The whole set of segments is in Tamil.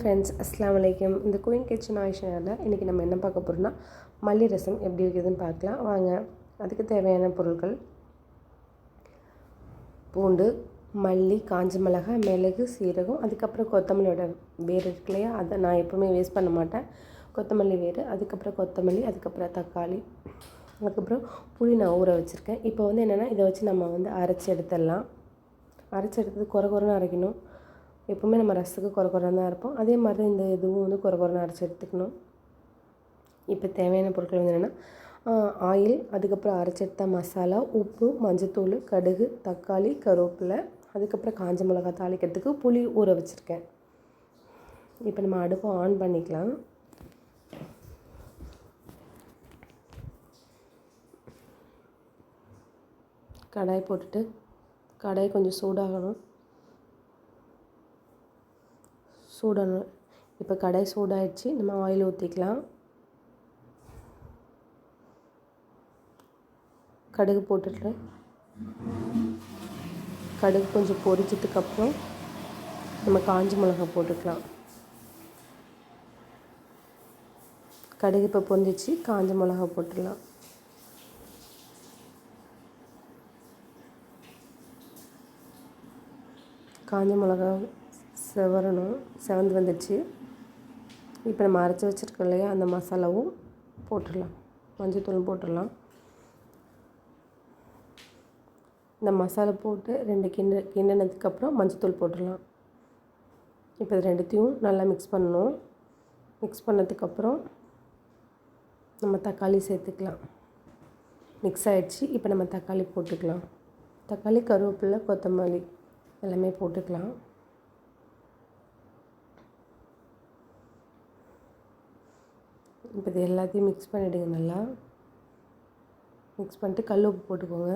ஃப்ரெண்ட்ஸ், அஸ்ஸலாமு அலைக்கும். இந்த குயின் கிச்சன் ஆயிஷாவில் இன்றைக்கி நம்ம என்ன பார்க்க போகிறோம்னா மல்லி ரசம் எப்படி வைக்கிறதுன்னு பார்க்கலாம் வாங்க. அதுக்கு தேவையான பொருட்கள்: பூண்டு, மல்லி, காஞ்ச மிளகாய், மிளகு, சீரகம், அதுக்கப்புறம் கொத்தமல்லியோட வேர் இருக்கு இல்லையா, அதை நான் எப்போவுமே வேஸ்ட் பண்ண மாட்டேன். கொத்தமல்லி வேர், அதுக்கப்புறம் கொத்தமல்லி, அதுக்கப்புறம் தக்காளி, அதுக்கப்புறம் புளி நான் ஊற வச்சுருக்கேன். இப்போ என்னென்னா இதை வச்சு நம்ம அரைச்சி எடுத்துடலாம். அரைச்சி எடுத்தது குறைன்னு அரைக்கணும். எப்போவுமே நம்ம ரசத்துக்கு குறைன்னு தான் இருப்போம். அதே மாதிரி தான் இந்த இதுவும் குறைன்னு அரைச்சி எடுத்துக்கணும். இப்போ தேவையான பொருட்கள் என்னென்னா ஆயில், அதுக்கப்புறம் அரைச்சி எடுத்த மசாலா, உப்பு, மஞ்சத்தூள், கடுகு, தக்காளி, கருவேப்பிலை, அதுக்கப்புறம் காஞ்ச மிளகாய் தாளிக்கிறதுக்கு புளி ஊற வச்சுருக்கேன். இப்போ நம்ம அடுப்பை ஆன் பண்ணிக்கலாம். கடாய் போட்டுட்டு கடாய் கொஞ்சம் சூடாகணும். இப்போ கடாய் சூடாகிடுச்சு. நம்ம ஆயில் ஊற்றிக்கலாம். கடுகு போட்டுட்டு கடுகு கொஞ்சம் பொரிச்சதுக்கப்புறம் நம்ம காஞ்ச மிளகாய் போட்டுக்கலாம். கடுகு இப்போ பொரிஞ்சிச்சு, காஞ்ச மிளகாய் போட்டுடலாம். காஞ்ச மிளகாய் செவந்து வந்துடுச்சு. இப்போ நம்ம அரைச்சி வச்சுருக்கோம் இல்லையா, அந்த மசாலாவும் போட்டுடலாம். மஞ்சத்தூள் போட்டுடலாம். இந்த மசாலா போட்டு 2 கிண்டினதுக்கப்புறம் மஞ்சத்தூள் போட்டுடலாம். இப்போ இது ரெண்டுத்தையும் நல்லா மிக்ஸ் பண்ணணும். மிக்ஸ் பண்ணதுக்கப்புறம் நம்ம தக்காளி சேர்த்துக்கலாம். மிக்ஸ் ஆகிடுச்சு. இப்போ நம்ம தக்காளி போட்டுக்கலாம். தக்காளி, கருவேப்பிலை, கொத்தமல்லி எல்லாமே போட்டுக்கலாம். இப்போ இது எல்லாத்தையும் மிக்ஸ் பண்ணிவிடுங்க. நல்லா மிக்ஸ் பண்ணிட்டு கல் உப்பு போட்டுக்கோங்க.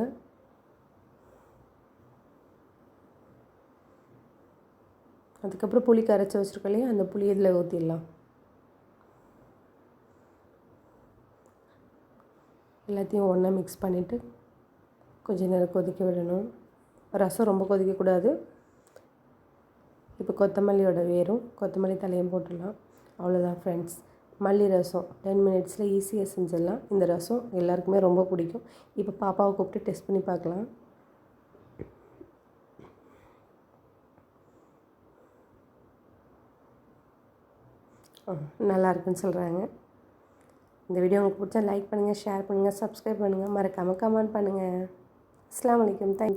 அதுக்கப்புறம் புளி கரைச்சி வச்சுருக்கோம் இல்லையா, அந்த புளி இதில் ஊற்றிடலாம். எல்லாத்தையும் ஒன்றா மிக்ஸ் பண்ணிவிட்டு கொஞ்சம் நேரம் கொதிக்க விடணும். ரசம் ரொம்ப கொதிக்கக்கூடாது. இப்போ கொத்தமல்லியோட வேரும் கொத்தமல்லி தலையும் போட்டுடலாம். அவ்வளோதான் ஃப்ரெண்ட்ஸ், மல்லி ரசம் 10 மினிட்ஸில் ஈஸியாக செஞ்சிடலாம். இந்த ரசம் எல்லாருக்குமே ரொம்ப பிடிக்கும். இப்போ பாப்பாவை கூப்பிட்டு டெஸ்ட் பண்ணி பார்க்கலாம். நல்லா இருக்குன்னு சொல்கிறாங்க. இந்த வீடியோ உங்களுக்கு பிடிச்சா லைக் பண்ணுங்கள், ஷேர் பண்ணுங்கள், சப்ஸ்கிரைப் பண்ணுங்கள், மறக்காமல் கமெண்ட் பண்ணுங்கள். அஸ்ஸலாமு அலைக்கும். தேங்க்யூ.